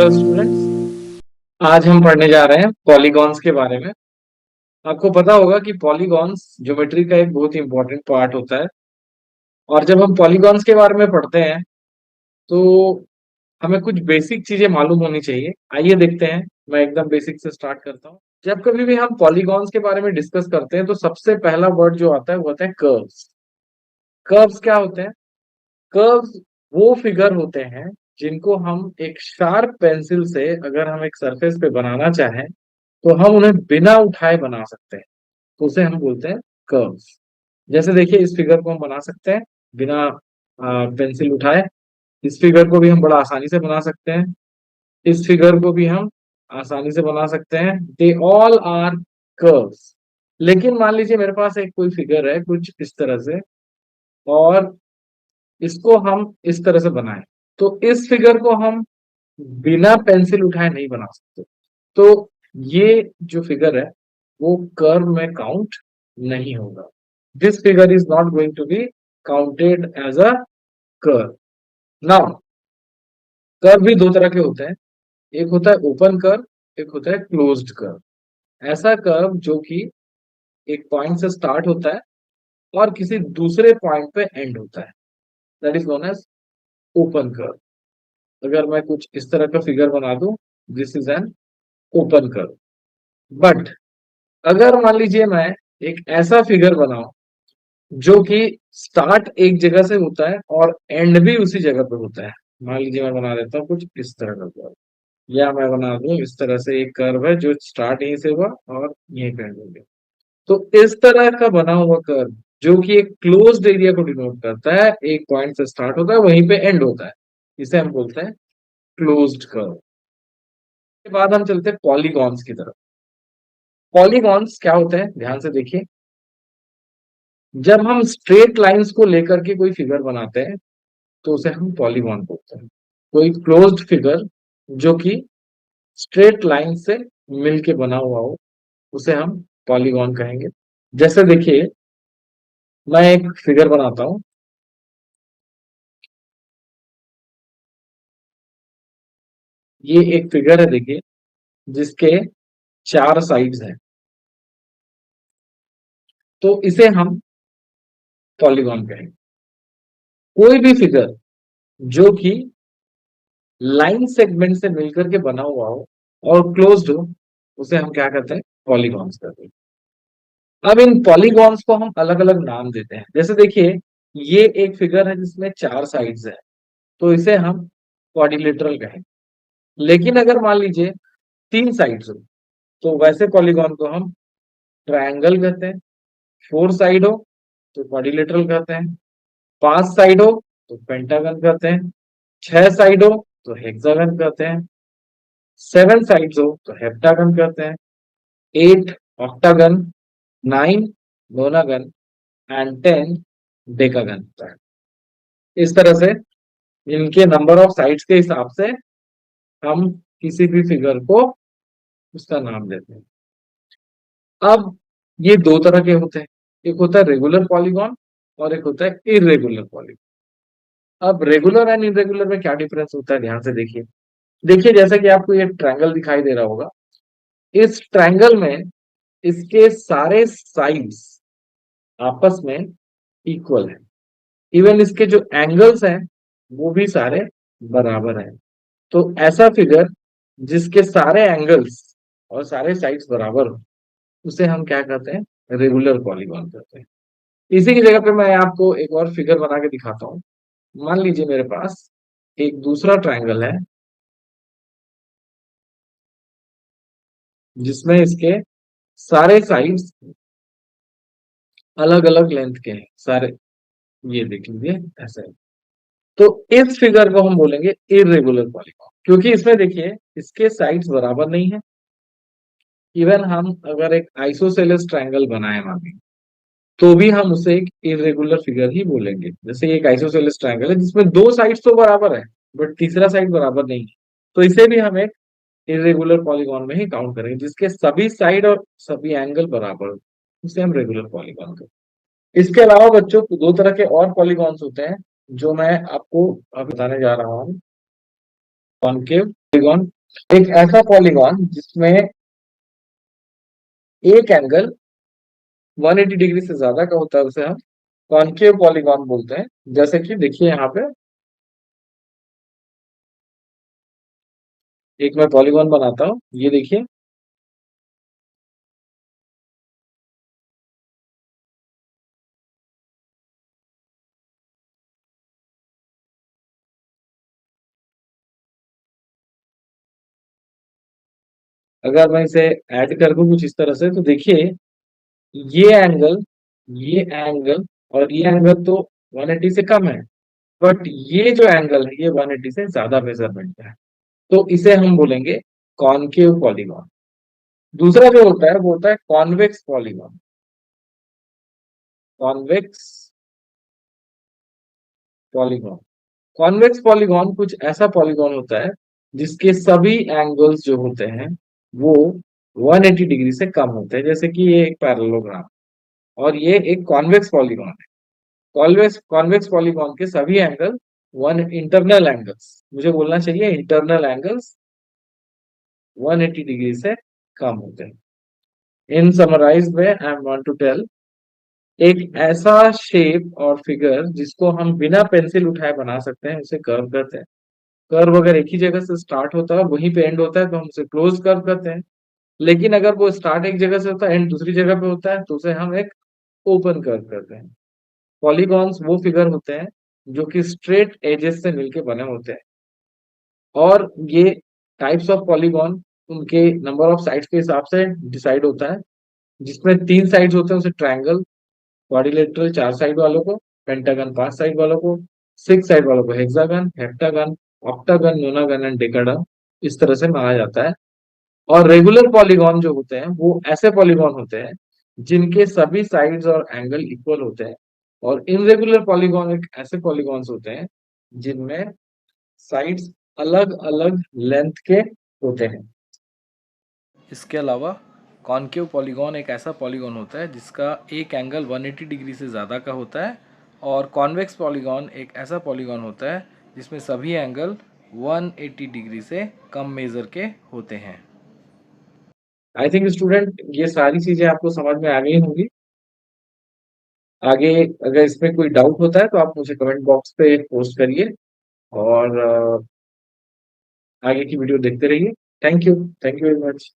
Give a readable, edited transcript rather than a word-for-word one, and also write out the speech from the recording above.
Hello students. आज हम पढ़ने जा रहे हैं पॉलीगॉन्स के बारे में। आपको पता होगा कि पॉलीगॉन्स ज्योमेट्री का एक बहुत ही इंपॉर्टेंट पार्ट होता है। और जब हम पॉलीगॉन्स के बारे में पढ़ते हैं तो हमें कुछ बेसिक चीजें मालूम होनी चाहिए। आइए देखते हैं। मैं एकदम बेसिक से स्टार्ट करता हूँ। जब कभी भी हम पॉलीगॉन्स के बारे में डिस्कस करते हैं तो सबसे पहला वर्ड जो आता है वो आता है कर्व्स। कर्व्स क्या होते हैं? कर्व्स वो फिगर होते हैं जिनको हम एक शार्प पेंसिल से अगर हम एक सरफेस पे बनाना चाहें तो हम उन्हें बिना उठाए बना सकते हैं। तो उसे हम बोलते हैं कर्व्स। जैसे देखिए, इस फिगर को हम बना सकते हैं बिना पेंसिल उठाए। इस फिगर को भी हम बड़ा आसानी से बना सकते हैं। इस फिगर को भी हम आसानी से बना सकते हैं। They all are curves. लेकिन मान लीजिए मेरे पास एक कोई फिगर है कुछ इस तरह से, और इसको हम इस तरह से बनाएं, तो इस फिगर को हम बिना पेंसिल उठाए नहीं बना सकते। तो ये जो फिगर है वो कर्व में काउंट नहीं होगा। This figure is not going to be counted as a curve. Now, curve भी दो तरह के होते हैं। एक होता है ओपन कर्व, एक होता है क्लोज्ड कर्व। ऐसा कर्व जो कि एक पॉइंट से स्टार्ट होता है और किसी दूसरे पॉइंट पे एंड होता है, that is known as open curve. अगर मैं कुछ इस तरह का फिगर बना दूं, this is an open curve. But अगर मान लीजिए मैं एक ऐसा फिगर बनाऊं जो कि स्टार्ट एक जगह से होता है और एंड भी उसी जगह पे होता है। मान लीजिए मैं बना देता हूँ कुछ इस तरह का कर्व, या मैं बना दूं इस तरह से एक कर्व है जो स्टार्ट यहीं से हुआ और यहीं पे एंड हो गया। तो इस तरह का बना हुआ कर्व जो कि एक क्लोज्ड एरिया को डिनोट करता है, एक पॉइंट से स्टार्ट होता है वहीं पे एंड होता है, इसे हम बोलते हैं क्लोज्ड कर्व। के बाद हम चलते हैं पॉलीगॉन्स की तरफ। पॉलीगॉन्स क्या होते हैं, ध्यान से देखिए। जब हम स्ट्रेट लाइंस को लेकर के कोई फिगर बनाते हैं तो उसे हम पॉलीगॉन बोलते हैं। कोई क्लोज्ड फिगर जो कि स्ट्रेट लाइन से मिलके बना हुआ हो उसे हम पॉलीगॉन कहेंगे। जैसे देखिए, मैं एक फिगर बनाता हूं। ये एक फिगर है, देखिए, जिसके चार साइड्स हैं, तो इसे हम पॉलीगॉन कहेंगे। कोई भी फिगर जो कि लाइन सेगमेंट से मिलकर के बना हुआ हो और क्लोज्ड हो उसे हम क्या कहते हैं? पॉलीगॉन्स कहते हैं। अब इन पॉलीगॉन्स को हम अलग अलग नाम देते हैं। जैसे देखिए, ये एक फिगर है जिसमें चार साइड्स है, तो इसे हम क्वाड्रिलेटरल कहेंगे। लेकिन अगर मान लीजिए तीन साइड्स हो तो वैसे पॉलीगॉन को हम ट्रायंगल कहते हैं। फोर साइड हो तो क्वाड्रिलेटरल कहते हैं। पांच साइड हो तो पेंटागन कहते हैं। छह साइड हो तो हेक्सागन कहते हैं। सेवन साइड्स हो तो हेप्टागन कहते हैं। Eight octagon, nine nonagon and ten decagon होता है। इस तरह से इनके नंबर ऑफ साइड्स के हिसाब से हम किसी भी फिगर को उसका नाम देते हैं। अब ये दो तरह के होते हैं। एक होता है रेगुलर पॉलीगॉन और एक होता है इरेगुलर पॉलीगॉन। अब रेगुलर एंड इरेगुलर में क्या डिफरेंस होता है, ध्यान से देखिए। देखिए, जैसा कि आपको ये ट्रायंगल दिखाई दे रहा होगा, इस ट्रायंगल में इसके सारे साइड्स आपस में इक्वल है। इवन इसके जो एंगल्स हैं वो भी सारे बराबर हैं। तो ऐसा फिगर जिसके सारे एंगल्स और सारे साइड्स बराबर हो उसे हम क्या कहते हैं? रेगुलर पॉलीगॉन कहते हैं। इसी की जगह पे मैं आपको एक और फिगर बना के दिखाता हूँ। मान लीजिए मेरे पास एक दूसरा ट्रायंगल है जिसमें इसके सारे साइड्स अलग अलग लेंथ के हैं सारे। ये देख लीजिए, ऐसे है। तो इस फिगर को हम बोलेंगे इरेगुलर पॉलीगॉन, क्योंकि इसमें देखिए इसके साइड्स बराबर नहीं है। इवन हम अगर एक आइसोसेलेस ट्रायंगल बनाए मान लीजिए तो भी हम उसे एक इरेगुलर फिगर ही बोलेंगे। जैसे एक आइसोसेलेस ट्रायंगल है जिसमें दो साइड्स तो बराबर है बट तीसरा साइड बराबर नहीं है, तो इसे भी हम एक इरेगुलर पॉलीगॉन में ही काउंट करेंगे। जिसके सभी साइड और सभी एंगल बराबर हो उसे हम रेगुलर पॉलीगॉन करेंगे। इसके अलावा बच्चों दो तरह के और पॉलीगॉन्स होते हैं जो मैं आपको अब बताने जा रहा हूँ। कॉनकेव पॉलीगॉन एक ऐसा पॉलीगॉन जिसमें एक एंगल 180 डिग्री से ज्यादा का होता है उसे हम कॉनकेव पॉलीगॉन बोलते हैं। जैसे कि देखिए यहाँ पे एक मैं पॉलीगॉन बनाता हूँ, ये देखिए। अगर मैं इसे ऐड कर दूं कुछ इस तरह से, तो देखिए ये एंगल, ये एंगल और ये एंगल तो 180 से कम है, बट ये जो एंगल है ये 180 से ज्यादा मेजरमेंट है, तो इसे हम बोलेंगे कॉनकेव पॉलीगॉन। दूसरा जो होता है वो होता है convex polygon. Convex polygon, convex polygon कुछ ऐसा पॉलीगॉन होता है जिसके सभी एंगल्स जो होते हैं वो 180 डिग्री से कम होते हैं। जैसे कि ये एक पैरेललोग्राम और ये एक कॉन्वेक्स पॉलीगॉन है। कॉन्वेक्स कॉन्वेक्स पॉलीगॉन के सभी एंगल वन इंटरनल एंगल्स, मुझे बोलना चाहिए इंटरनल एंगल्स 180 डिग्री से कम होते हैं। In summarized way I want to tell, एक ऐसा शेप और फिगर जिसको हम बिना पेंसिल उठाए बना सकते हैं उसे कर्व कहते हैं। कर्व अगर एक ही जगह से स्टार्ट होता है और वहीं पे एंड होता है तो हम उसे क्लोज कर्व कहते हैं। लेकिन अगर वो स्टार्ट एक जगह से होता है एंड दूसरी जगह पे होता है तो उसे हम एक ओपन कर्व कहते हैं। पॉलीगॉन्स वो फिगर होते हैं जो कि स्ट्रेट एजेस से मिलके बने होते हैं। और ये टाइप्स ऑफ पॉलीगॉन उनके नंबर ऑफ साइड्स के हिसाब से डिसाइड होता है। जिसमें 3 साइड्स होते हैं उसे ट्रायंगल, क्वाड्रिलेटरल 4 साइड वालों को, पेंटागन 5 साइड वालों को, 6 साइड वालों को hexagon, heptagon, octagon, नोनागन and decagon, इस तरह से माना जाता है। और रेगुलर पॉलीगॉन जो होते हैं वो ऐसे पॉलीगॉन होते हैं जिनके सभी साइड्स और एंगल इक्वल होते हैं। और इनरेगुलर पॉलीगॉन एक ऐसे पॉलीगॉन्स होते हैं जिनमें साइड्स अलग अलग लेंथ के होते हैं। इसके अलावा कॉनकेव पॉलीगॉन एक ऐसा पॉलीगॉन होता है जिसका एक एंगल 180 डिग्री से ज़्यादा का होता है, और कॉन्वेक्स पॉलीगॉन एक ऐसा पॉलीगॉन होता है जिसमें सभी एंगल 180 डिग्री से कम मेज़र के होते हैं। आई थिंक स्टूडेंट ये सारी चीजें आपको समझ में आ गई होंगी। आगे अगर इसमें कोई डाउट होता है तो आप मुझे कमेंट बॉक्स पे पोस्ट करिए और आगे की वीडियो देखते रहिए। Thank you very much.